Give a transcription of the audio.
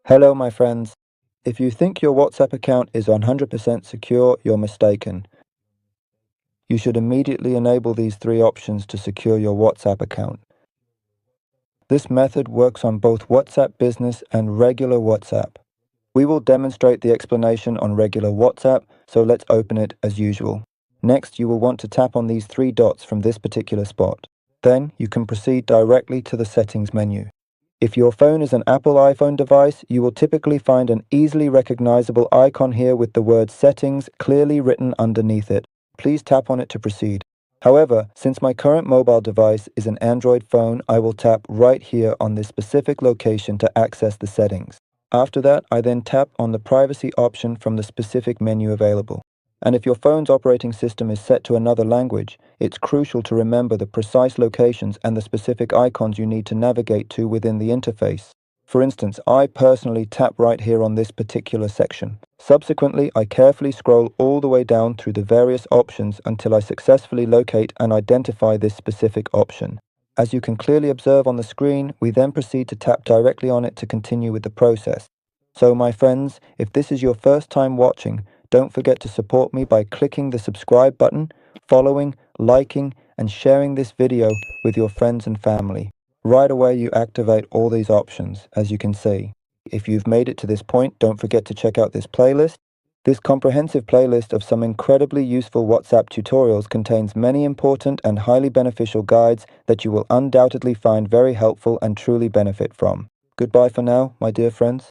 Hello, my friends. If you think your WhatsApp account is 100% secure, you're mistaken. You should immediately enable these three options to secure your WhatsApp account. This method works on both WhatsApp Business and regular WhatsApp. We will demonstrate the explanation on regular WhatsApp, so let's open it as usual. Next, you will want to tap on these three dots from this particular spot. Then, you can proceed directly to the Settings menu. If your phone is an Apple iPhone device, you will typically find an easily recognizable icon here with the word Settings clearly written underneath it. Please tap on it to proceed. However, since my current mobile device is an Android phone, I will tap right here on this specific location to access the settings. After that, I then tap on the privacy option from the specific menu available. And if your phone's operating system is set to another language, it's crucial to remember the precise locations and the specific icons you need to navigate to within the interface. For instance, I personally tap right here on this particular section. Subsequently, I carefully scroll all the way down through the various options until I successfully locate and identify this specific option. As you can clearly observe on the screen, we then proceed to tap directly on it to continue with the process. So my friends, if this is your first time watching, don't forget to support me by clicking the subscribe button, following, liking, and sharing this video with your friends and family. Right away you activate all these options, as you can see. If you've made it to this point, don't forget to check out this playlist. This comprehensive playlist of some incredibly useful WhatsApp tutorials contains many important and highly beneficial guides that you will undoubtedly find very helpful and truly benefit from. Goodbye for now, my dear friends.